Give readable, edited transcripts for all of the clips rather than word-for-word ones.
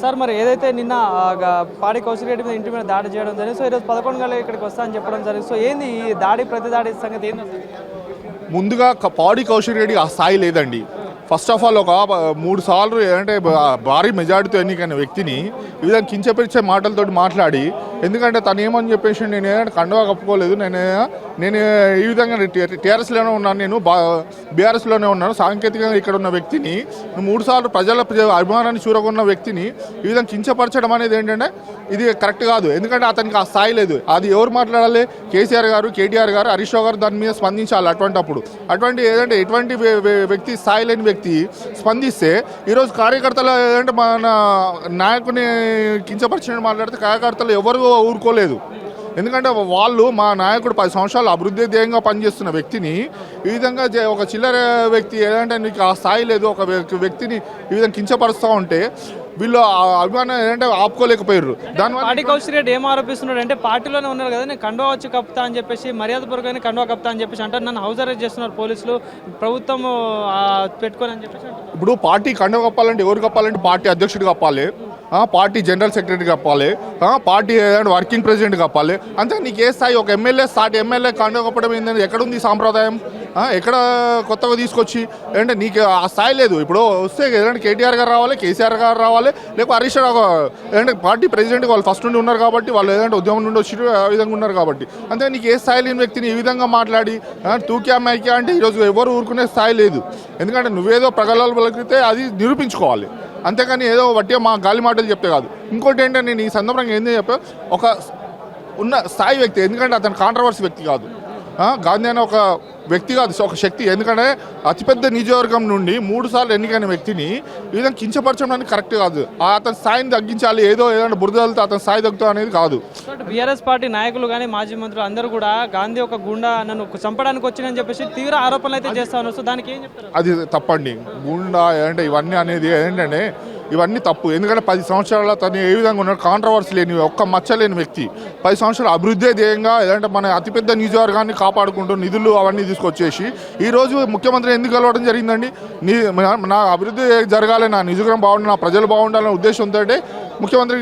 Sir మరి ఏదైతే నిన్న పాడి కౌశిక్ రెడ్డి మీద ఇంటి మీద దాడి చేయడం జరిగింది, సో ఈరోజు 11 గంటలకు ఇక్కడికి వస్తా అని చెప్పడం జరిగింది. సో ఏంది ఈ దాడి ప్రతి దాడి సంగతి ఏంది? ముందుగా పాడి కౌశిక్ రెడ్డి ఆ స్థాయి లేదండి. ఫస్ట్ ఆఫ్ ఆల్ ఒక 3 సార్లు ఏంటంటే భారీ మెజార్టీతో ఎన్నికైన వ్యక్తిని ఈ విధంగా కించపరిచే మాటలతోటి మాట్లాడి, ఎందుకంటే తను ఏమని చెప్పేసి నేను ఏదైనా కండువా కప్పుకోలేదు, నేను ఈ విధంగా టీఆర్ఎస్లోనే ఉన్నాను, నేను బీఆర్ఎస్లోనే ఉన్నాను, సాంకేతికంగా ఇక్కడ ఉన్న వ్యక్తిని 3 సార్లు ప్రజల అభిమానాన్ని చూరగొన్న వ్యక్తిని ఈ విధంగా కించపరచడం అనేది ఏంటంటే ఇది కరెక్ట్ కాదు. ఎందుకంటే అతనికి ఆ స్థాయి లేదు. అది ఎవరు మాట్లాడాలి? కేసీఆర్ గారు, కేటీఆర్ గారు, హరీష్ రావు గారు దాని మీద స్పందించాలి. అటువంటి ఏదంటే ఎటువంటి వ్యక్తి స్థాయి లేని వ్యక్తి స్పందిస్తే ఈరోజు కార్యకర్తలు ఏదంటే మన నాయకుని కించపరిచిన మాట్లాడితే కార్యకర్తలు ఎవరు ఊరుకోలేదు. ఎందుకంటే వాళ్ళు మా నాయకుడు 10 సంవత్సరాలు అభివృద్ధి ధ్యేయంగా పనిచేస్తున్న వ్యక్తిని ఈ విధంగా ఒక చిల్లర వ్యక్తి ఏదంటే నీకు ఆ స్థాయి లేదు, ఒక వ్యక్తిని ఈ విధంగా కించపరుస్తూ ఉంటే వీళ్ళు అభిమానం ఏంటంటే ఆపుకోలేకపోయారు. దానివల్ల పాడి కౌశిక్ రెడ్డి ఏం ఆరోపిస్తున్నాడు అంటే పార్టీలోనే ఉన్నారు కదా, నేను కండువా వచ్చి కప్తా అని చెప్పేసి మర్యాదపూర్వకంగా కండువా కప్తా అని చెప్పేసి అంటారు. నన్ను హౌస్ అరెస్ట్ చేస్తున్నారు పోలీసులు, ప్రభుత్వం పెట్టుకొని అని చెప్పేసి. ఇప్పుడు పార్టీ కండువా కప్పాలంటే ఎవరు కప్పాలంటే పార్టీ అధ్యక్షుడు కప్పాలి, పార్టీ జనరల్ సెక్రటరీ కప్పాలి, పార్టీ వర్కింగ్ ప్రెసిడెంట్ కప్పాలి. అంతే నీకు ఏ స్థాయి? ఒక ఎమ్మెల్యే కండువా కప్పడం ఏంటంటే ఎక్కడుంది సాంప్రదాయం? ఎక్కడ కొత్తగా తీసుకొచ్చి అంటే నీకు ఆ స్థాయి లేదు. ఇప్పుడు వస్తే ఏదంటే కేటీఆర్ గారు రావాలి, కేసీఆర్ గారు రావాలి, లేకపోతే హరీష్ రావు ఏదంటే పార్టీ ప్రెసిడెంట్ వాళ్ళు ఫస్ట్ నుండి ఉన్నారు కాబట్టి, వాళ్ళు ఏదంటే ఉద్యమం నుండి వచ్చి ఆ విధంగా ఉన్నారు కాబట్టి. అంతే నీకు ఏ స్థాయి లేని వ్యక్తిని ఈ విధంగా మాట్లాడి తూక్యా మైక్యా అంటే ఈరోజు ఎవరు ఊరుకునే స్థాయి లేదు. ఎందుకంటే నువ్వేదో ప్రగల్భాలు పలికితే అది నిరూపించుకోవాలి, అంతేకాని ఏదో వట్టిగా మా గాలి మాటలు చెప్తే కాదు. ఇంకోటి ఏంటంటే నేను ఈ సందర్భంగా ఏంటో చెప్పా, ఒక ఉన్న స్థాయి వ్యక్తి, ఎందుకంటే అతను కాంట్రవర్సీ వ్యక్తి కాదు, గాంధీ అనే ఒక వ్యక్తి కాదు, ఒక శక్తి. ఎందుకంటే అతిపెద్ద నియోజకవర్గం నుండి 3 సార్లు ఎన్నికైన వ్యక్తిని ఈ విధంగా కించపరచడం కరెక్ట్ కాదు. అతని స్థాయిని తగ్గించాలి, ఏదంటే బురదలతో అతని స్థాయి తగ్గుతా అనేది కాదు. బీఆర్ఎస్ పార్టీ నాయకులు కానీ మాజీ మంత్రులు అందరూ కూడా గాంధీ ఒక గుండా నన్ను చంపడానికి వచ్చిందని చెప్పేసి తీవ్ర ఆరోపణలు అయితే చేస్తా ఉన్నారు. సో దానికి ఏం చెప్తారు? అది తప్పండి. గుండా అంటే ఇవన్నీ అనేది ఏంటంటే ఇవన్నీ తప్పు. ఎందుకంటే 10 సంవత్సరాల తను ఏ విధంగా ఉన్నాడు, కాంట్రవర్సీ లేని, ఒక్క మచ్చ లేని వ్యక్తి, 10 సంవత్సరాలు అభివృద్ధి ధ్యేయంగా ఏదంటే మన అతిపెద్ద నియోజకవర్గాన్ని కాపాడుకుంటూ నిధులు అవన్నీ తీసుకొచ్చేసి ఈరోజు ముఖ్యమంత్రి ఎందుకు కలవడం జరిగిందండి? నా అభివృద్ధి జరగాలి, నా నియోజకవర్గం బాగుండాలి, నా ప్రజలు బాగుండాలనే ఉద్దేశంతో ముఖ్యమంత్రి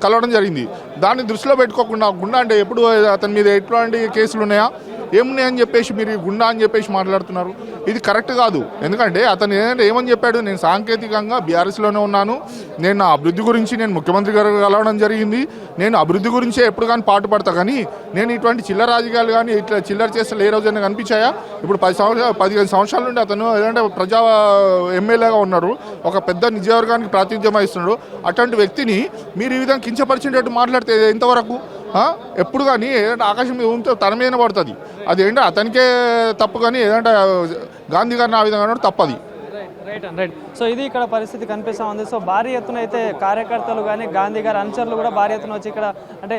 కలవడం జరిగింది. దాన్ని దృష్టిలో పెట్టుకోకుండా గుండా అంటే ఎప్పుడు అతని మీద ఎట్లాంటి కేసులు ఉన్నాయా, ఏమున్నాయని చెప్పేసి మీరు గుండా అని చెప్పేసి మాట్లాడుతున్నారు. ఇది కరెక్ట్ కాదు. ఎందుకంటే అతను ఏంటంటే ఏమని చెప్పాడు, నేను సాంకేతికంగా బీఆర్ఎస్లోనే ఉన్నాను, నేను నా అభివృద్ధి గురించి నేను ముఖ్యమంత్రి గారు కలవడం జరిగింది, నేను అభివృద్ధి గురించే ఎప్పుడు కానీ పాటుపడతా, కానీ నేను ఇటువంటి చిల్లర రాజకీయాలు కానీ ఇట్లా చిల్లర చేస్తే ఏ రోజైనా కనిపించాయా? ఇప్పుడు 15 సంవత్సరాల నుండి అతను ఏదంటే ప్రజా ఎమ్మెల్యేగా ఉన్నారు, ఒక పెద్ద నియోజకవర్గానికి ప్రాతినిధ్యం వహిస్తున్నాడు. అటువంటి వ్యక్తిని మీరు ఈ విధంగా కించపరిచేటట్టు మాట్లాడితే ఎంతవరకు? ఎప్పుడు కానీ ఏదంటే ఆకాశం మీద ఉంటే తన మీద పడుతుంది. అది ఏంటంటే అతనికే తప్పు, కానీ ఏదంటే గాంధీ గారిని ఆ విధంగా తప్పది. రైట్. సో ఇది ఇక్కడ పరిస్థితి కనిపిస్తూ ఉంది. సో భారీ ఎత్తున అయితే కార్యకర్తలు కానీ గాంధీ గారి అనుచరులు కూడా భారీ ఎత్తున వచ్చి ఇక్కడ అంటే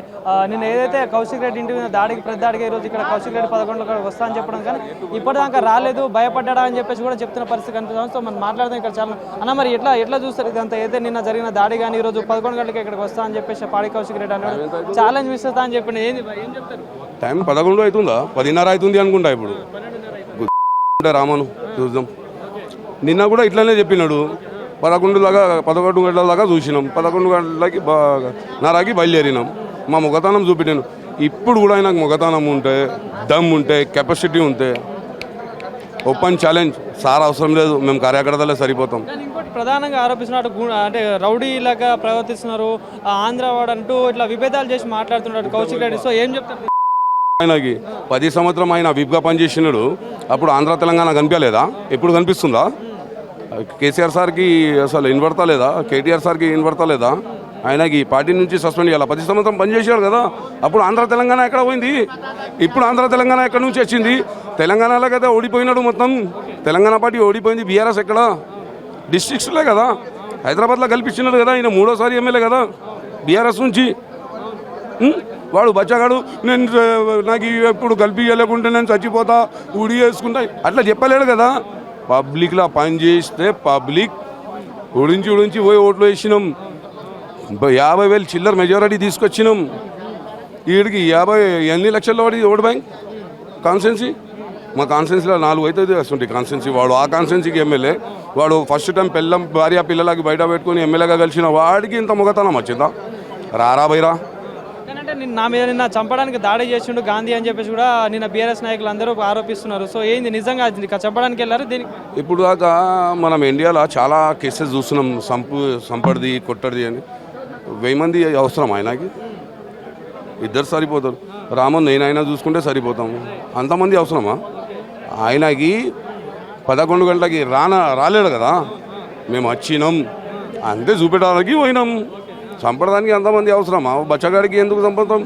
నిన్న ఏదైతే కౌశిక్ రెడ్డి ఇంటి మీద ప్రతి దాడికి ఈరోజు ఇక్కడ కౌశిక్ రెడ్డి 11 వస్తా అని చెప్పడం, కానీ ఇప్పటిదాకా రాలేదు, భయపడ్డా అని చెప్పేసి కూడా చెప్తున్న పరిస్థితి కనిపిస్తుంది. సో మనం మాట్లాడదాం ఇక్కడ చాలా అన్న, మరి ఎట్లా చూస్తారు ఇదంతా? అయితే నిన్న జరిగిన దాడి కానీ ఈరోజు 11 గంటలకి ఇక్కడికి వస్తా అని చెప్పేసి పాడి కౌశిక్ రెడ్డి అన్నాడు, ఛాలెంజ్ విస్తా అని చెప్పి ఏం చెప్తారు? టైం 11 అవుతుందా, 10:30 అవుతుంది అనుకుంటా. ఇప్పుడు రామను చూద్దాం. నిన్న కూడా ఇట్లనే చెప్పినాడు, 11 గంటల దాకా చూసినాం, 11 గంటలకి నరాకి బయలుదేరినాం, మా మొగతనం చూపెట్టాను. ఇప్పుడు కూడా ఆయనకు మొగతనం ఉంటే, దమ్ ఉంటే, కెపాసిటీ ఉంటే ఓపెన్ ఛాలెంజ్ సార్ అవసరం లేదు, మేము కార్యకర్తలే సరిపోతాం. ఇంకోటి ప్రధానంగా ఆరోపిస్తున్నట్టు అంటే రౌడీలాగా ప్రవర్తిస్తున్నారు, ఆంధ్రవాడు అంటూ ఇట్లా విభేదాలు చేసి మాట్లాడుతున్నాడు కౌశిక్ రెడ్డి. సో ఏం చెప్తారు? ఆయనకి 10 సంవత్సరం ఆయన విప్గా పనిచేసినాడు, అప్పుడు ఆంధ్ర తెలంగాణ కనిపించలేదా? ఎప్పుడు కనిపిస్తుందా? కేసీఆర్ సార్కి అసలు వినబడతా లేదా? కేటీఆర్ సార్కి వినబడతా లేదా? ఆయనకి పార్టీ నుంచి సస్పెండ్ చేయాలి. 10 సంవత్సరం పనిచేసాడు కదా, అప్పుడు ఆంధ్ర తెలంగాణ ఎక్కడ పోయింది? ఇప్పుడు ఆంధ్ర తెలంగాణ ఎక్కడి నుంచి వచ్చింది? తెలంగాణలో కదా ఓడిపోయినాడు, మొత్తం తెలంగాణ పార్టీ ఓడిపోయింది. బీఆర్ఎస్ ఎక్కడ? డిస్ట్రిక్ట్స్లే కదా, హైదరాబాద్లో కల్పించినాడు కదా. ఆయన 3వ ఎమ్మెల్యే కదా బీఆర్ఎస్ నుంచి. వాడు బచ్చగాడు, నాకు ఎప్పుడు కల్పించలేకుంటే నేను చచ్చిపోతా, ఉడి వేసుకుంటా, అట్లా చెప్పలేడు కదా. పబ్లిక్లో పని చేస్తే పబ్లిక్ ఉడించి పోయి ఓట్లు వేసినాం, 50,000 చిల్లర మెజారిటీ తీసుకొచ్చినాం. వీడికి 50 లక్షల్లో వాడి ఓటు బ్యాంక్ కాన్స్టెన్సీ, మా కాన్స్టెన్సీలో 4 అవుతుంది వస్తుంటాయి కాన్స్టెన్సీ. వాడు ఆ కాన్స్టెన్సీకి ఎమ్మెల్యే, వాడు ఫస్ట్ టైం భార్య పిల్లలకి బయట పెట్టుకొని ఎమ్మెల్యేగా కలిసిన వాడికి ఇంత మొగతనం వచ్చిందా? రారా బైరా. అంటే నా మీద నిన్న చంపడానికి దాడి చేసిండు గాంధీ అని చెప్పేసి కూడా నిన్న బీఆర్ఎస్ నాయకులు అందరూ ఆరోపిస్తున్నారు. సో ఏంది నిజంగా చంపడానికి వెళ్ళారు దీనికి? ఇప్పుడు దాకా మనం ఇండియాలో చాలా కేసెస్ చూస్తున్నాం, సంపడిది కొట్టడిది అని. 1000 మంది అవసరం ఆయనకి? ఇద్దరు సరిపోతారు. రామన్ నేనైనా చూసుకుంటే సరిపోతాము. అంతమంది అవసరమా ఆయనకి? 11 గంటలకి రాలేడు కదా, మేము వచ్చినాం అంతే చూపెట్టడానికి పోయినాం. చంపడానికి అంతమంది అవసరమా? బచ్చగాడికి ఎందుకు చంపుతాం?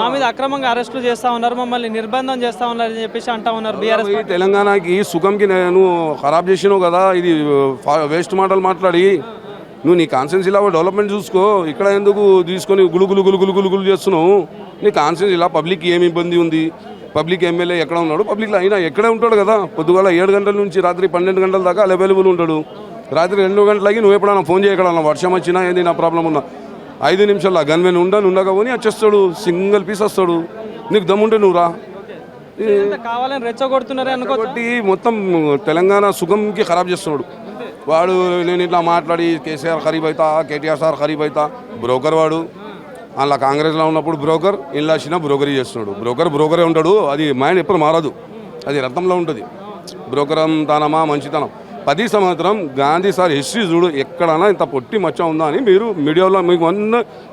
మా మీద అక్రమంగా అరెస్టులు చేస్తా ఉన్నారు, మమ్మల్ని నిర్బంధం చేస్తా ఉన్నారు అని చెప్పేసి అంటా ఉన్నారు బీఆర్ఎస్. తెలంగాణకి సుఖంకి నువ్వు ఖరాబ్ చేసినావు కదా, ఇది వేస్ట్ మాటలు మాట్లాడి నువ్వు నీ కాన్సెన్స్ ఇలా డెవలప్మెంట్ చూసుకో. ఇక్కడ ఎందుకు తీసుకొని గులుగులు గులుగులు గులుగులు చేస్తున్నావు? నీ కాన్సెన్స్ ఇలా పబ్లిక్ ఏమి ఇబ్బంది ఉంది? పబ్లిక్ ఎమ్మెల్యే ఎక్కడ ఉన్నాడు? పబ్లిక్లో అయినా ఎక్కడే ఉంటాడు కదా. పొద్దుగాల 7 గంటల నుంచి రాత్రి 12 గంటల దాకా అవైలబుల్ ఉంటాడు. రాత్రి 2 గంటలకి నువ్వు ఎప్పుడైనా ఫోన్ చేయగలన్నా, వర్షం వచ్చినా ఏంది నా ప్రాబ్లం ఉన్నా 5 నిమిషాల్లో గన్మెన్ ఉండకపోని వచ్చేస్తాడు, సింగిల్ పీస్ వస్తాడు. నీకు దమ్ముంటే నువ్వు రా. కావాలని రెచ్చగొడుతున్నారే అనుకోటి మొత్తం తెలంగాణ సుఖంకి ఖరాబ్ చేస్తున్నాడు వాడు. నేను ఇట్లా మాట్లాడి కేసీఆర్ ఖరీబ్ అవుతా, కేటీఆర్ సార్ ఖరీబ్ అవుతా. బ్రోకర్ వాడు. అలా కాంగ్రెస్లో ఉన్నప్పుడు బ్రోకర్, ఇలా వచ్చినా బ్రోకరీ చేస్తున్నాడు. బ్రోకరే ఉంటాడు. అది మైండ్ ఎప్పుడు మారదు, అది రక్తంలో ఉంటుంది. బ్రోకరం తనమా మంచితనం. 10 సంవత్సరం గాంధీ సార్ హిస్టరీ చూడు, ఎక్కడైనా ఇంత పొట్టి మచ్చ ఉందా అని మీరు మీడియాలో మీకు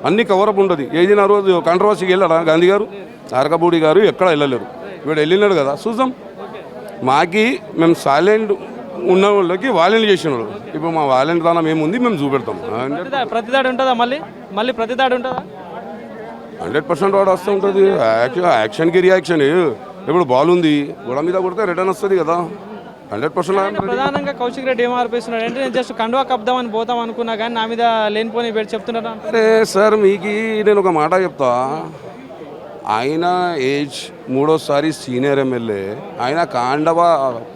అన్ని కవరప్ ఉంటుంది. ఏదైనా రోజు కాంట్రవర్సీకి వెళ్ళారా గాంధీ గారు? అరకబూడి గారు ఎక్కడ వెళ్ళలేరు. వీడు వెళ్ళినాడు కదా, చూద్దాం. మాకి మేము సైలెంట్ ఉన్న వాళ్ళకి వాలెంట్ చేసినాడు. ఇప్పుడు మా వాలెంట్ దానం ఏముంది మేము చూపెడతాం. ప్రతిదాడి ఉంటుందా? మళ్ళీ ప్రతిదాడి ఉంటుందా? 100% వాడు వస్తూ ఉంటుంది. యాక్షన్కి రియాక్షన్. ఇప్పుడు బాల్ ఉంది, గొడవ మీద కొడితే రిటర్న్ వస్తుంది కదా. 100%. ప్రధానంగా కౌశిక్ రెడ్డి ఏం ఆరోపిస్తున్నాడు అంటే, నేను జస్ట్ కండువా కప్దామని పోతాం అనుకున్నా కానీ నా మీద లేనిపోని పెట్టి చెప్తున్నారా? అరే సార్, మీకు నేను ఒక మాట చెప్తా. ఆయన ఏజ్ 3వ సీనియర్ ఎమ్మెల్యే. ఆయన కాండవా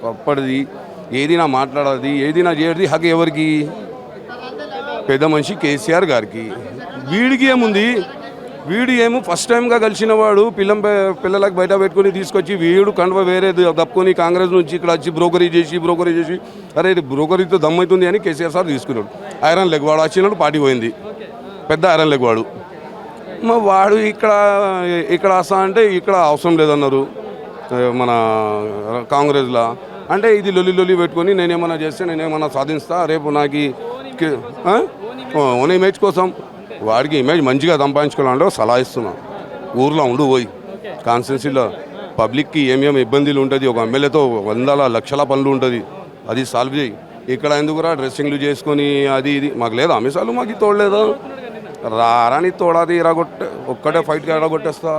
కప్పడిది, ఏది నా మాట్లాడది, ఏది నా చేయడిది హక్కు ఎవరికి? పెద్ద మనిషి కేసీఆర్ గారికి. వీడికి ఏముంది? వీడు ఏమో ఫస్ట్ టైంగా కలిసిన వాడు పిల్లలకు బయట పెట్టుకుని తీసుకొచ్చి వీడు కండువ వేరే తప్పుకొని కాంగ్రెస్ నుంచి ఇక్కడ వచ్చి బ్రోకరీ చేసి అరే ఇది బ్రోకరీతో దమ్మవుతుంది అని కేసీఆర్ సార్ తీసుకున్నాడు. ఐరన్ లెగ్ వాడు వచ్చినాడు, పార్టీ పోయింది. పెద్ద ఐరన్ లెగ్ వాడు. వాడు ఇక్కడ వస్తా అంటే ఇక్కడ అవసరం లేదన్నారు మన కాంగ్రెస్లో. అంటే ఇది లొల్లి పెట్టుకొని నేనేమన్నా చేస్తే నేనేమన్నా సాధిస్తా, రేపు నాకు ఓన్ ఇమేజ్ కోసం వాడికి ఇమేజ్ మంచిగా సంపాదించుకోవాలంటే సలహా ఇస్తున్నాం. ఊర్లో ఉండు పోయి కాన్స్టిట్యున్సీలో పబ్లిక్కి ఏమేమి ఇబ్బందులు ఉంటుంది, ఒక ఎమ్మెల్యేతో 100 లక్షల పనులు ఉంటుంది, అది సాల్వ్ చేయి. ఇక్కడ ఎందుకురా డ్రెస్సింగ్లు చేసుకొని అది ఇది? మాకు లేదా అమిసాలు? మాకు తోడలేదా? రారాని తోడాది ఒక్కటే ఫైట్గా ఎడగొట్టేస్తా.